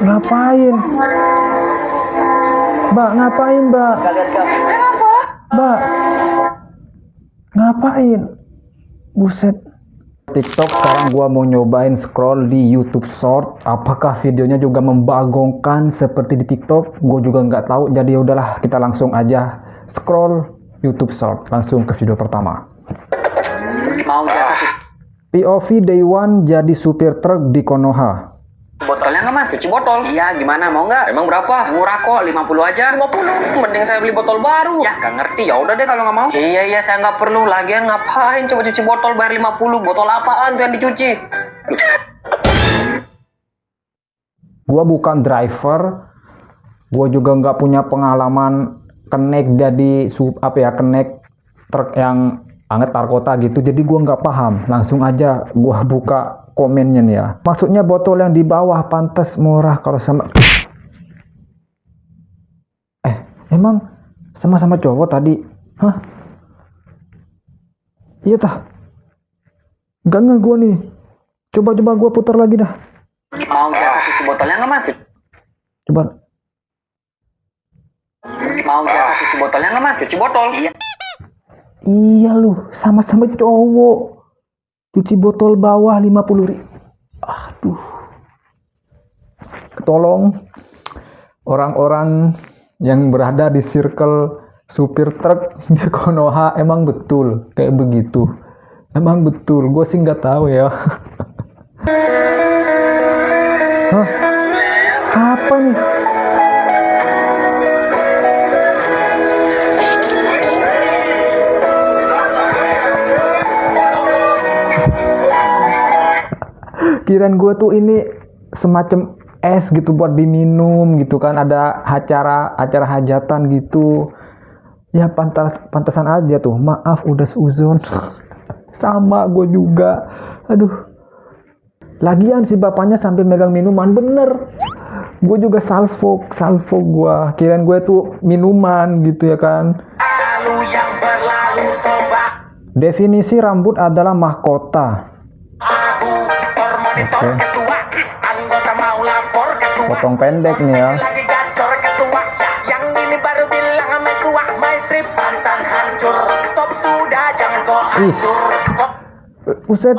Ngapain? Mbak, ngapain, Mbak? Mbak, ngapain? Buset. TikTok sekarang gua mau nyobain scroll di YouTube Short. Apakah videonya juga membagongkan seperti di TikTok? Gue juga nggak tahu. Jadi udahlah, kita langsung aja scroll YouTube Short. Langsung ke video pertama. Mau jasa POV Day One jadi supir truk di Konoha. botolnya nggak mas? Cuci botol. Iya, gimana mau nggak? Emang berapa? Murah kok, 50 aja. 50? Mending saya beli botol baru. Ya, nggak ngerti. Ya udah deh kalau nggak mau. Iya, saya nggak perlu. Lagian ngapain coba cuci botol bayar 50? Botol apaan tuh yang dicuci? Gua bukan driver. Gua juga nggak punya pengalaman connect jadi connect truk yang antar kota gitu. Jadi gua nggak paham. Langsung aja gua buka komennya nih ya. Maksudnya botol yang di bawah pantas murah kalau sama emang sama-sama cowok tadi? Hah? Iya tah? Enggak gua nih. Coba gua putar lagi dah. Mau jasa cuci botolnya nggak mas? Coba. Mau jasa cuci botolnya nggak mas? Cuci botol. Iya. Iya lu, sama-sama cowok. Cuci botol bawah 50.000. Aduh. Tolong orang-orang yang berada di circle supir truk di Konoha, emang betul kayak begitu? Emang betul? Gue sih nggak tahu ya. Hah? Apa nih? Kirain gue tuh ini semacam es gitu buat diminum gitu kan, ada acara hajatan gitu ya. Pantasan aja tuh, maaf udah seuzon. Sama gue juga. Aduh, lagian si bapaknya sambil megang minuman. Bener, gue juga salvo gue, kirain gue tuh minuman gitu ya kan. Definisi rambut adalah mahkota. Oke. Potong pendek nih ya. Ih, buset.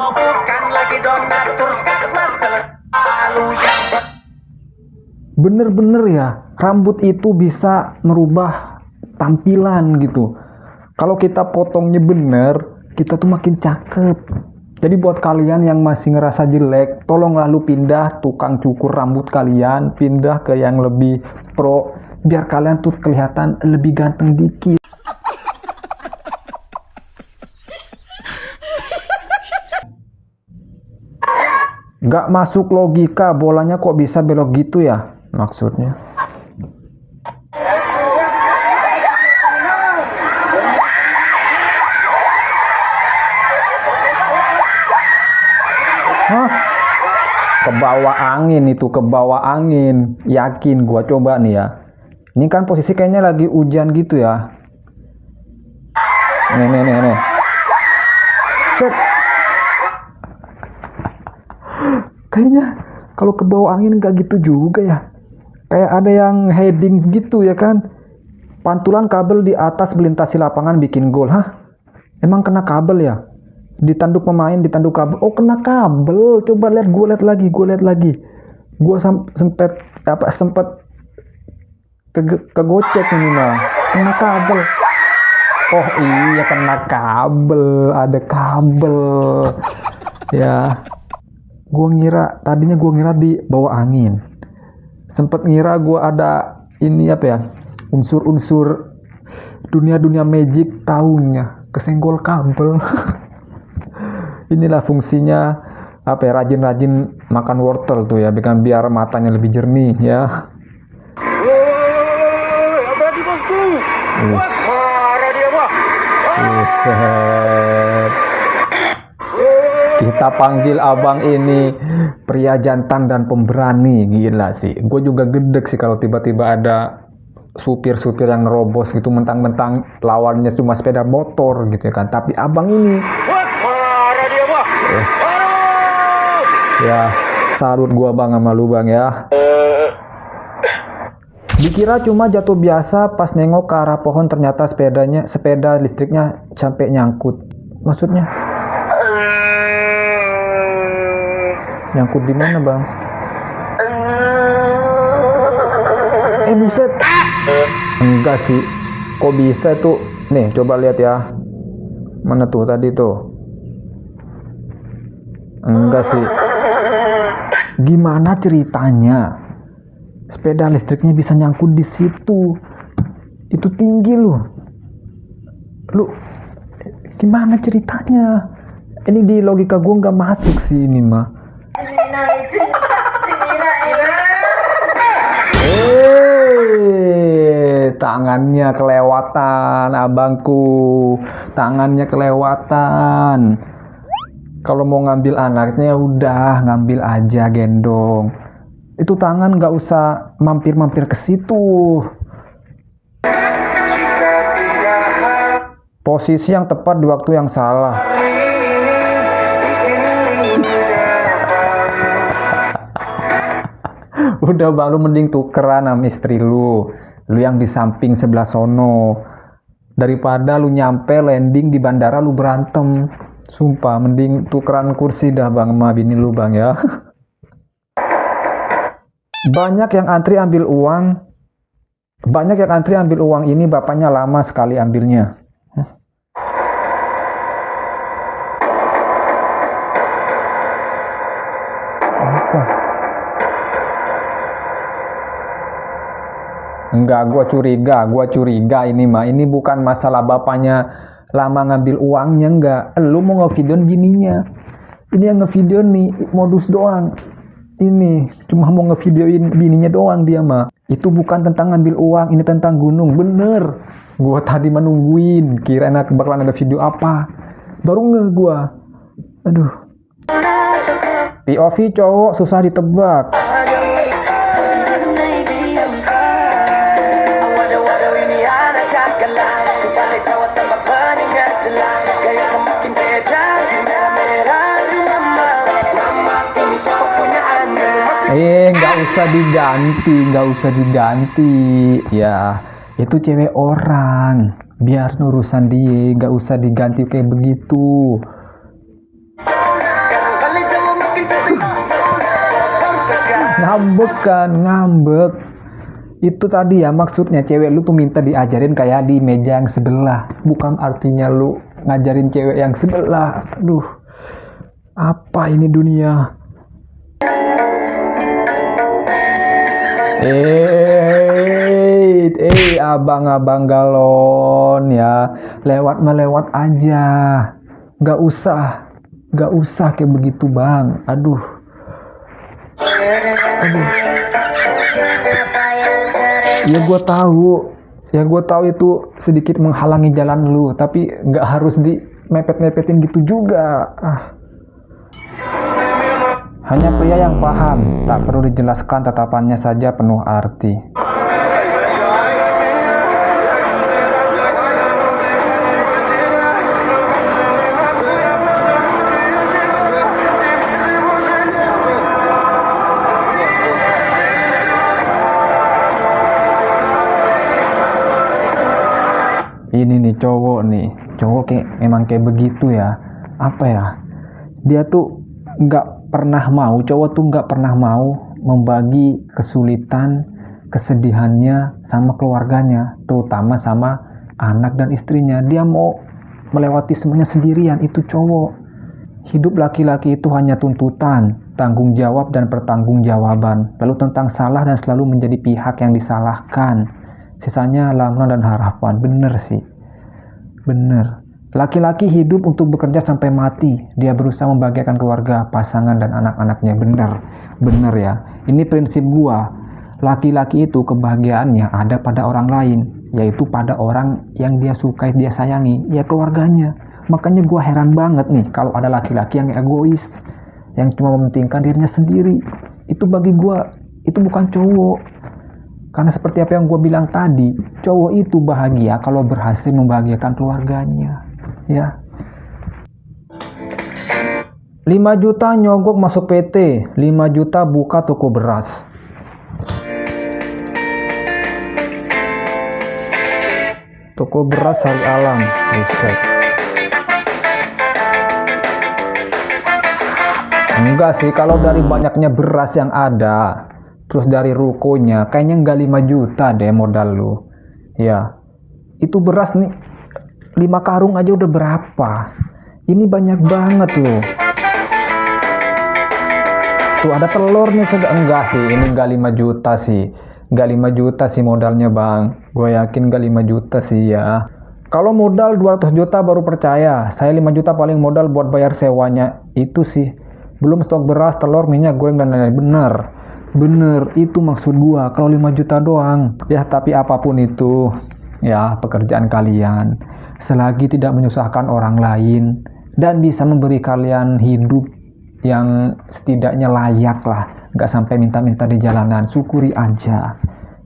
Bener-bener ya, rambut itu bisa merubah tampilan gitu. Kalau kita potongnya bener, kita tuh makin cakep. Jadi buat kalian yang masih ngerasa jelek, tolong lalu pindah tukang cukur rambut kalian, pindah ke yang lebih pro, biar kalian tuh kelihatan lebih ganteng dikit. Gak masuk logika, bolanya kok bisa belok gitu ya? Maksudnya. Hah? Kebawa angin itu, kebawa angin. Yakin gua, coba nih ya. Ini kan posisi kayaknya lagi hujan gitu ya. Nih. Set. Kayaknya kalau kebawa angin nggak gitu juga ya. Kayak ada yang heading gitu ya kan. Pantulan kabel di atas melintasi lapangan bikin gol. Hah? Emang kena kabel ya? Ditanduk pemain, ditanduk kabel. Oh, kena kabel. Coba lihat, gue lihat lagi. Gue sempet kegocek ini mah. Kena kabel. Oh iya, kena kabel. Ada kabel. Ya. Tadinya gue ngira di bawah angin. Sempet ngira gue ada ini unsur-unsur dunia magic, taunya kesenggol kabel. Inilah fungsinya rajin-rajin makan wortel tuh ya, biar matanya lebih jernih ya. Hati-hati bosku. Wah, marah dia, Pak. Kita panggil abang ini pria jantan dan pemberani. Gila sih, gue juga gedek sih kalau tiba-tiba ada supir-supir yang nerobos gitu, mentang-mentang lawannya cuma sepeda motor gitu ya kan. Tapi abang ini ya, salut gua bang sama lu bang ya. Dikira cuma jatuh biasa, pas nengok ke arah pohon ternyata sepeda listriknya sampai nyangkut. Maksudnya? Nyangkut di mana, Bang? Buset. Enggak sih. Kok bisa tuh? Nih, coba lihat ya. Mana tuh tadi tuh? Enggak sih. Gimana ceritanya? Sepeda listriknya bisa nyangkut di situ. Itu tinggi loh. Lu gimana ceritanya? Ini di logika gue nggak masuk sih ini mah. Tangannya kelewatan, abangku. Tangannya kelewatan. Kalau mau ngambil anaknya udah ngambil aja gendong. Itu tangan nggak usah mampir-mampir ke situ. Posisi yang tepat di waktu yang salah. Udah baru mending tukeran sama istri lu yang di samping sebelah sono, daripada lu nyampe landing di bandara lu berantem. Sumpah mending tukeran kursi dah Bang sama bini lu Bang ya. Banyak yang antri ambil uang ini, bapaknya lama sekali ambilnya. Apa? Enggak, gua curiga ini mah. Ini bukan masalah bapaknya lama ngambil uangnya, enggak. Lu mau ngevideoin bininya. Ini yang ngevideoin nih modus doang. Ini cuma mau ngevideoin bininya doang dia mah. Itu bukan tentang ngambil uang, ini tentang gunung. Bener. Gua tadi menungguin, kirain bakalan ada video apa. Baru gua. Aduh. POV cowok susah ditebak. Nggak usah diganti ya, itu cewek orang, biar urusan dia, nggak usah diganti kayak begitu. Ngambek itu tadi ya, maksudnya cewek lu tuh minta diajarin kayak di meja yang sebelah, bukan artinya lu ngajarin cewek yang sebelah. Aduh, apa ini dunia. Abang-abang galon ya, lewat aja, nggak usah kayak begitu Bang. Aduh. Ya gue tahu itu sedikit menghalangi jalan lu, tapi nggak harus di mepet-mepetin gitu juga. Hanya pria yang paham, tak perlu dijelaskan, tatapannya saja penuh arti. Ini nih cowok kayak memang kayak begitu ya. Apa ya? Dia tuh cowok tuh nggak pernah mau membagi kesulitan, kesedihannya sama keluarganya, terutama sama anak dan istrinya. Dia mau melewati semuanya sendirian. Itu cowok. Hidup laki-laki itu hanya tuntutan, tanggung jawab dan pertanggungjawaban, lalu tentang salah dan selalu menjadi pihak yang disalahkan. Sisanya lamunan dan harapan. Bener sih, bener. Laki-laki hidup untuk bekerja sampai mati. Dia berusaha membahagiakan keluarga, pasangan, dan anak-anaknya. Bener ya. Ini prinsip gua. Laki-laki itu kebahagiaannya ada pada orang lain, yaitu pada orang yang dia sukai, dia sayangi, ya keluarganya. Makanya gua heran banget nih kalau ada laki-laki yang egois, yang cuma mementingkan dirinya sendiri. Itu bagi gua, itu bukan cowok. Karena seperti apa yang gua bilang tadi, cowok itu bahagia kalau berhasil membahagiakan keluarganya. Ya. 5 juta nyogok masuk PT, 5 juta buka toko beras. Toko beras Sari Alam. Buset. Enggak sih, kalau dari banyaknya beras yang ada, terus dari rukonya, kayaknya enggak 5 juta deh modal lu. Ya, itu beras nih, 5 karung aja udah berapa. Ini banyak banget loh. Tuh ada telurnya juga. Enggak sih, ini enggak 5 juta sih. Enggak 5 juta sih modalnya bang. Gue yakin enggak 5 juta sih ya. Kalau modal 200 juta baru percaya. Saya 5 juta paling modal buat bayar sewanya. Itu sih. Belum stok beras, telur, minyak goreng, dan lain-lain. Bener, itu maksud gua. Kalau 5 juta doang. Ya tapi apapun itu, ya pekerjaan kalian. Selagi tidak menyusahkan orang lain. Dan bisa memberi kalian hidup yang setidaknya layak lah. Gak sampai minta-minta di jalanan. Syukuri aja.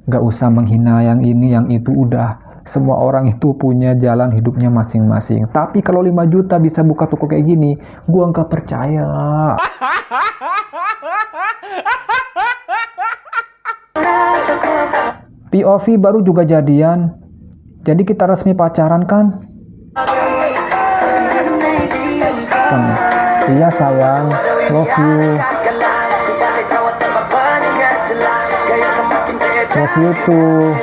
Gak usah menghina yang ini, yang itu. Udah, semua orang itu punya jalan hidupnya masing-masing. Tapi kalau 5 juta bisa buka toko kayak gini, gua nggak percaya. POV baru juga jadian. Jadi kita resmi pacaran kan? Iya sayang, love you. Love you too.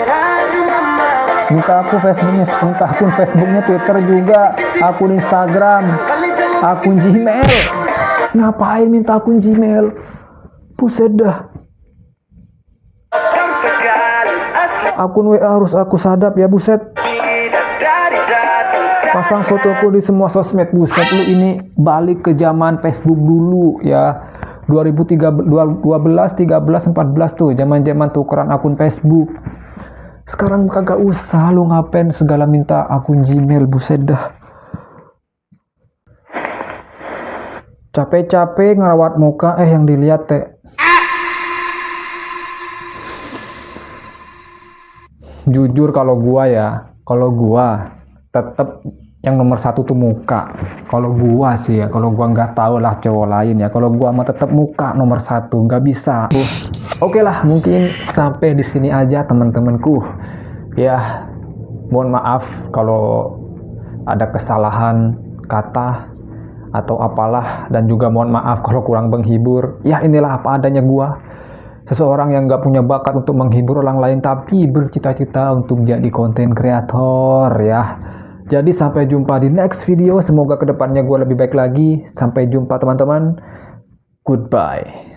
Minta akun Facebooknya, Twitter juga, akun Instagram, akun Gmail. Ngapain minta akun Gmail? Buset dah. Akun WA harus aku sadap ya, buset. Pasang fotoku di semua sosmed, buset. Lu ini balik ke zaman Facebook dulu ya. 2012, 13, 14 tuh, zaman-zaman tukeran akun Facebook. Sekarang kagak usah lu ngapain segala minta akun Gmail, buset dah. Capek-capek ngerawat muka yang dilihat teh. Jujur kalau gua tetep yang nomor 1 tuh muka. Kalau gua sih ya, kalau gua nggak tahu lah cowok lain ya. Kalau gua mah tetep muka nomor 1, nggak bisa. Oke lah, mungkin sampai di sini aja teman-temanku. Ya, mohon maaf kalau ada kesalahan kata atau apalah, dan juga mohon maaf kalau kurang menghibur. Ya inilah apa adanya gua. Seseorang yang nggak punya bakat untuk menghibur orang lain, tapi bercita-cita untuk jadi konten kreator ya. Jadi sampai jumpa di next video. Semoga kedepannya gue lebih baik lagi. Sampai jumpa teman-teman. Goodbye.